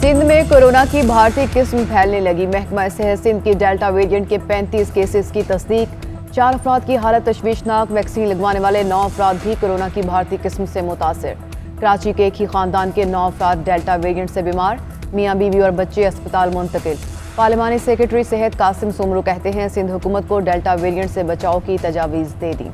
सिंध में कोरोना की भारतीय किस्म फैलने लगी। महकमा सेहत सिंध की डेल्टा वेरिएंट के 35 केसेस की तस्दीक। 4 अफराद की हालत तशवीशनाक। वैक्सीन लगवाने वाले 9 अफराद भी कोरोना की भारतीय किस्म से मुतासिर। कराची के एक ही खानदान के 9 अफराद डेल्टा वेरिएंट से बीमार। मियाँ बीवी और बच्चे अस्पताल मुंतकिल। पार्लिमानी सेक्रेटरी सेहत कासिम सुमरू कहते हैं सिंध हुकूमत को डेल्टा वेरिएंट से बचाव की तजावीज़ दे दी।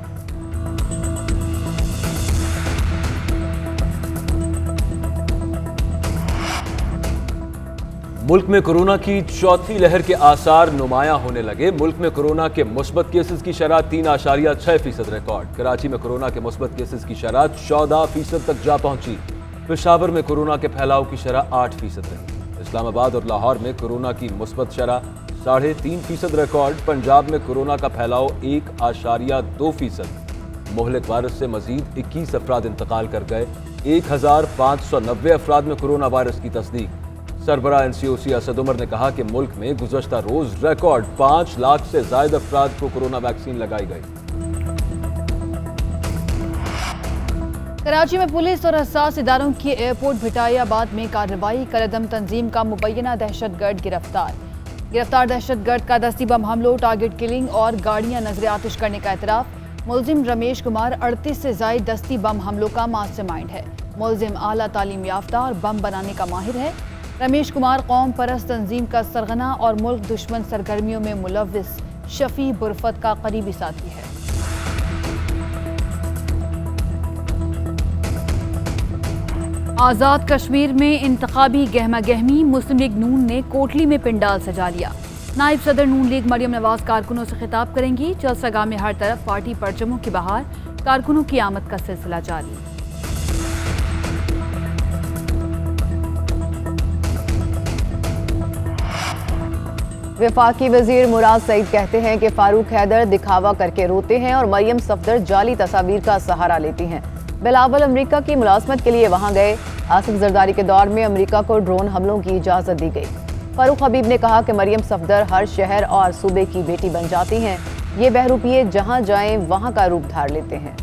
मुल्क में कोरोना की चौथी लहर के आसार नुमायां होने लगे। मुल्क में कोरोना के मुस्बत केसेस की शरह 3.6% रिकॉर्ड। कराची में कोरोना के मुस्बत केसेस की शरह 14% तक जा पहुंची। पेशावर में कोरोना के फैलाव की शरह 8% रही। इस्लामाबाद और लाहौर में कोरोना की मुस्बत शरह 3.5% रिकॉर्ड। पंजाब में कोरोना का फैलाव 1.2%। मोहलिक वायरस से मजीद 21 अफराद इंतकाल कर गए। 1590 अफराद में कोरोना वायरस की तस्दीक। सरबराह NCOC असद उमर ने कहा कि मुल्क में गुज़श्ता रोज रिकॉर्ड 5 लाख से ज्यादा अफराद को कोरोना वैक्सीन लगाई गई। कराची में पुलिस और हसास इदारों की एयरपोर्ट भिटायाबाद में कार्रवाई। कलदम तंजीम का मुबैना दहशतगर्द गिरफ्तार दहशतगर्द का दस्ती बम हमलों, टारगेट किलिंग और गाड़ियां नजर आतिश करने का एतराफ। मुलजिम रमेश कुमार 38 से जायद दस्ती बम हमलों का मास्टरमाइंड है। मुलजिम आला तालीम याफ्ता और बम बनाने का माहिर है। रमेश कुमार कौम परस्त तंजीम का सरगना और मुल्क दुश्मन सरगर्मियों में मुलव्विस शफी बुरफत का करीबी साथी है। आज़ाद कश्मीर में इंतखाबी गहमा गहमी। मुस्लिम लीग नून ने कोटली में पिंडाल सजा लिया। नायब सदर नून लीग मरियम नवाज कारकुनों से खिताब करेंगी। जलसगाह में हर तरफ पार्टी परचमों की बहार। कारकुनों की आमद का सिलसिला जारी। वफाकी वजीर मुराद सईद कहते हैं कि फारूक हैदर दिखावा करके रोते हैं और मरियम सफदर जाली तस्वीर का सहारा लेती हैं। बिलावल अमेरिका की मुलाजमत के लिए वहां गए। आसिफ जरदारी के दौर में अमेरिका को ड्रोन हमलों की इजाजत दी गई। फारूक हबीब ने कहा कि मरियम सफदर हर शहर और सूबे की बेटी बन जाती हैं। ये बहरूपिये जहां जाएं वहां का रूप धार लेते हैं।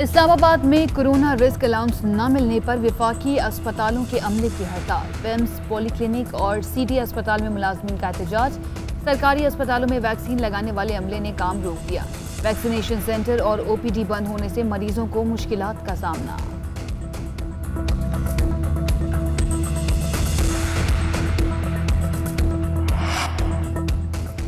इस्लामाबाद में कोरोना रिस्क अलाउंस न मिलने पर वफाकी अस्पतालों के अमले की हड़ताल। पेम्स, पॉलीक्लिनिक और सिटी अस्पताल में मुलाजमीन का एहतजाज। सरकारी अस्पतालों में वैक्सीन लगाने वाले अमले ने काम रोक दिया। वैक्सीनेशन सेंटर और OPD बंद होने से मरीजों को मुश्किलात का सामना।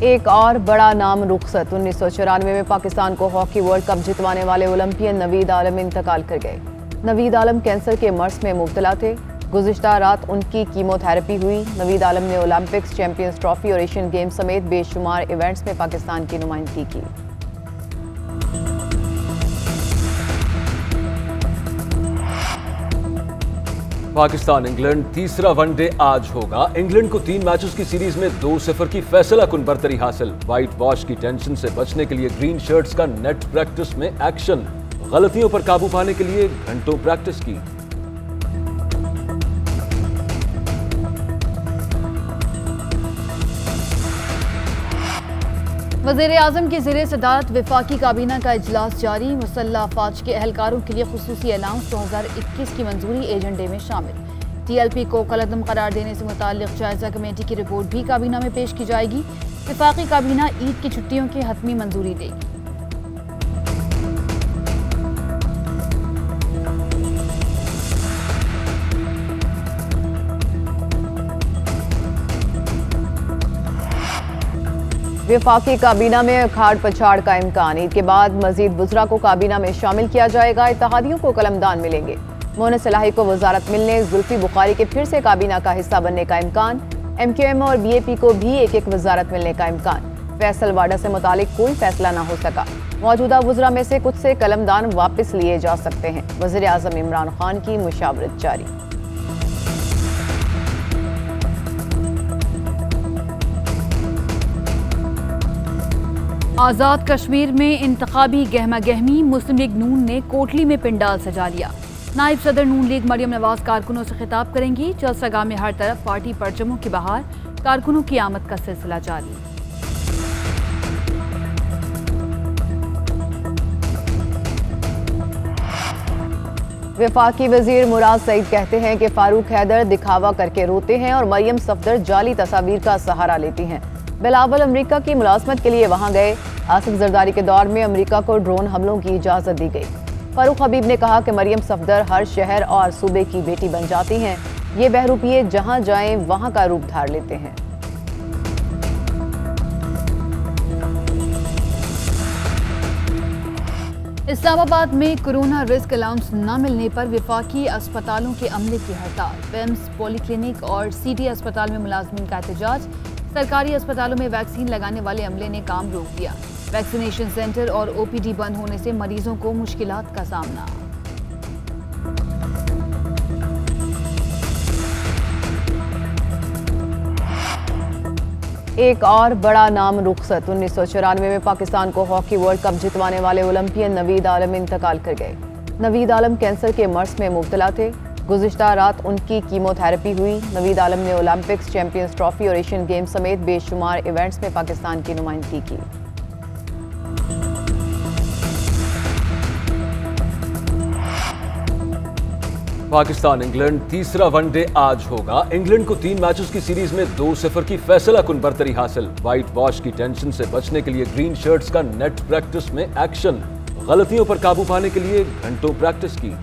एक और बड़ा नाम रुखसत। 1994 में पाकिस्तान को हॉकी वर्ल्ड कप जितवाने वाले ओलंपियन नवीद आलम इंतकाल कर गए। नवीद आलम कैंसर के मर्ज में मुब्तला थे। गुज़िश्ता रात उनकी कीमोथेरेपी हुई। नवीद आलम ने ओलंपिक्स, चैंपियंस ट्रॉफी और एशियन गेम्स समेत बेशुमार इवेंट्स में पाकिस्तान की नुमाइंदगी की। पाकिस्तान इंग्लैंड तीसरा वनडे आज होगा। इंग्लैंड को 3 मैचेस की सीरीज में 2-0 की फैसला कुन बरतरी हासिल। व्हाइट वॉश की टेंशन से बचने के लिए ग्रीन शर्ट्स का नेट प्रैक्टिस में एक्शन। गलतियों पर काबू पाने के लिए घंटों प्रैक्टिस की। वज़ीर आज़म की ज़ेरे सदारत वफाकी काबीना का इजलास जारी। मुसल्लह अफवाज के एहलकारों के लिए खुसूसी अलाउंस 2021 की मंजूरी एजेंडे में शामिल। TLP को कलअदम करार देने से मुताल्लिक जायजा कमेटी की रिपोर्ट भी काबीना में पेश की जाएगी। वफाकी काबीना ईद की छुट्टियों की हतमी मंजूरी देगी। वफाकी काबीना में अखाड़ पछाड़ का इम्कान। ईद के बाद मजीद बुज़रा को काबीना में शामिल किया जाएगा। इत्तेहादियों को कलमदान मिलेंगे। मोहन सलाही को वजारत मिलने, जुल्फी बुखारी के फिर से काबीना का हिस्सा बनने का इम्कान। MQM और BAP को भी एक वजारत मिलने का इम्कान। फैसल वाडा से मुतालिक कोई फैसला न हो सका। मौजूदा वज़रा में से कुछ से कलमदान वापस लिए जा सकते हैं। वज़ीर आज़म इमरान खान की मुशावरत जारी। आज़ाद कश्मीर में इंतखाबी गहमा गहमी। मुस्लिम लीग नून ने कोटली में पिंडाल सजा लिया। नायब सदर नून लीग मरियम नवाज कारकुनों से खिताब करेंगी। जलसगाह में हर तरफ पार्टी परचमों की बहार। कारकुनों की आमद का सिलसिला जारी। वफाकी वजीर मुराद सईद कहते हैं कि फारूक हैदर दिखावा करके रोते हैं और मरियम सफदर जाली तस्वीर का सहारा लेती हैं। बिलावल अमेरिका की मुलाजमत के लिए वहां गए। आसिफ जरदारी के दौर में अमेरिका को ड्रोन हमलों की इजाजत दी गई। फारूक हबीब ने कहा कि मरियम सफदर हर शहर और सूबे की बेटी बन जाती हैं। ये बहरूपिये जहां जाएं वहां का रूप धार लेते हैं। इस्लामाबाद में कोरोना रिस्क अलाउंस न मिलने पर वफाकी अस्पतालों के अमले की हड़ताल। पेम्स, पॉलीक्लिनिक और सिटी अस्पताल में मुलाजमीन का एहतजाज। सरकारी अस्पतालों में वैक्सीन लगाने वाले अमले ने काम रोक दिया। वैक्सीनेशन सेंटर और ओपीडी बंद होने से मरीजों को मुश्किलात का सामना। एक और बड़ा नाम रुखसत। 1994 में पाकिस्तान को हॉकी वर्ल्ड कप जितवाने वाले ओलंपियन नवीद आलम इंतकाल कर गए। नवीद आलम कैंसर के मर्ज में मुब्तला थे। गुज़िश्ता रात उनकी कीमोथेरेपी हुई। नवीद आलम ने ओलंपिक्स, चैंपियंस ट्रॉफी और एशियन गेम्स समेत बेशुमार इवेंट्स में पाकिस्तान की नुमाइंदगी की। पाकिस्तान इंग्लैंड तीसरा वनडे आज होगा। इंग्लैंड को 3 मैचेस की सीरीज में 2-0 की फैसलाकुन बर्तरी हासिल। व्हाइट वॉश की टेंशन से बचने के लिए ग्रीन शर्ट्स का नेट प्रैक्टिस में एक्शन। गलतियों पर काबू पाने के लिए घंटों प्रैक्टिस की।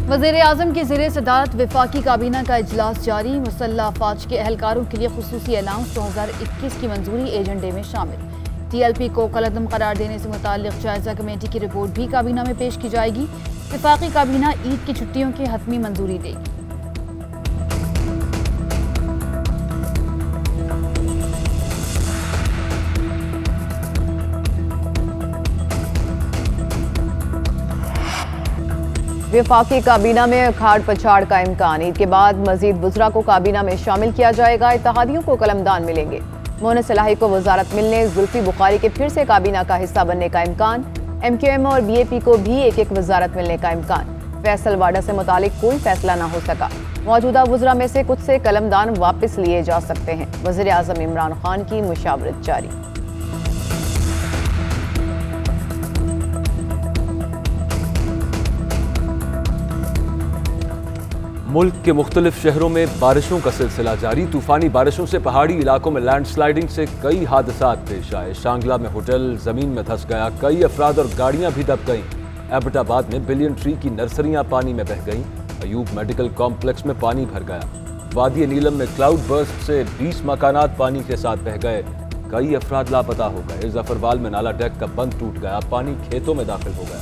वज़ीर आज़म की ज़ेरे सदारत वफाकी काबीना का इजलास जारी। मुसल्लह अफ़वाज के एहलकारों के लिए खुसूसी अलाउंस 2021 की मंजूरी एजेंडे में शामिल। TLP को कलअदम करार देने से मुताल्लिक़ जायजा कमेटी की रिपोर्ट भी काबीना में पेश की जाएगी। वफाकी काबीना ईद की छुट्टियों की हतमी मंजूरी देगी। वफाकी काबीना में उखाड़ पछाड़ का इम्कान। ईद के बाद मजीद वुज़रा को काबीना में शामिल किया जाएगा। इत्तेहादियों को कलमदान मिलेंगे। मोहनस सलाही को वजारत मिलने, जुल्फी बुखारी के फिर से काबीना का हिस्सा बनने का इम्कान। MQM और BAP को भी एक वजारत मिलने का इम्कान। फैसल वाडा से मुतालिक कोई फैसला न हो सका। मौजूदा वुज़रा में से कुछ से कलमदान वापस लिए जा सकते हैं। वज़ीर आज़म इमरान खान की मुशावरत जारी। मुल्क के मुख्तलिफ शहरों में बारिशों का सिलसिला जारी। तूफानी बारिशों से पहाड़ी इलाकों में लैंडस्लाइडिंग से कई हादसात पेश आए। शांगला में होटल जमीन में धंस गया। कई अफराद और गाड़ियां भी दब गईं। एबटाबाद में बिलियन ट्री की नर्सरियां पानी में बह गईं। अयूब मेडिकल कॉम्प्लेक्स में पानी भर गया। वादी नीलम में क्लाउड बर्स्ट से 20 मकानात पानी के साथ बह गए। कई अफराद लापता हो गए। जफरवाल में नाला डेक का बंद टूट गया। पानी खेतों में दाखिल हो गया।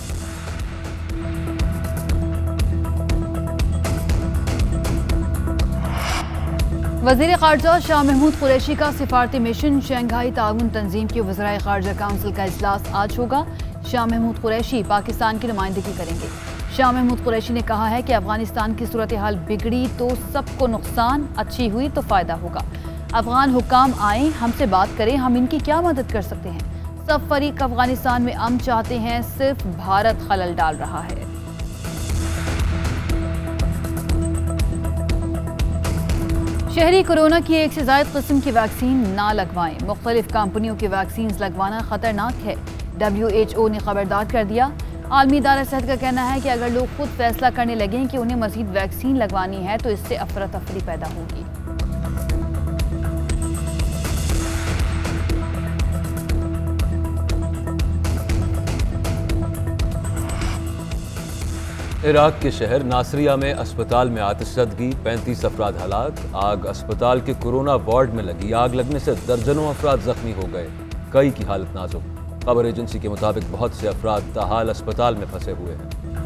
वज़ीर ख़ारजा शाह महमूद कुरैशी का सिफारती मिशन। शंघाई ताउन तंजीम की वज़राए ख़ारजा काउंसिल का इजलास आज होगा। शाह महमूद कुरैशी पाकिस्तान की नुमाइंदगी करेंगे। शाह महमूद कुरैशी ने कहा है कि अफगानिस्तान की सूरत हाल बिगड़ी तो सबको नुकसान, अच्छी हुई तो फ़ायदा होगा। अफगान हुक्काम आए, हमसे बात करें, हम इनकी क्या मदद कर सकते हैं। सब फरीक अफगानिस्तान में अमन चाहते हैं, सिर्फ भारत खलल डाल रहा है। शहरी कोरोना की एक से ज़ायद किस्म की वैक्सीन ना लगवाएं। मुख्तलिफ कंपनियों की वैक्सीन लगवाना खतरनाक है। WHO ने खबरदार कर दिया। आलमी इदारा सेहत का कहना है कि अगर लोग खुद फैसला करने लगें कि उन्हें मजीद वैक्सीन लगवानी है तो इससे अफरा तफरी पैदा होगी। इराक के शहर नासरिया में अस्पताल में आतिशज़दगी, 35 अफराद हलाक। आग अस्पताल के कोरोना वार्ड में लगी। आग लगने से दर्जनों अफराद जख्मी हो गए। कई की हालत नाजुक। खबर एजेंसी के मुताबिक बहुत से अफराद ताहाल अस्पताल में फंसे हुए हैं।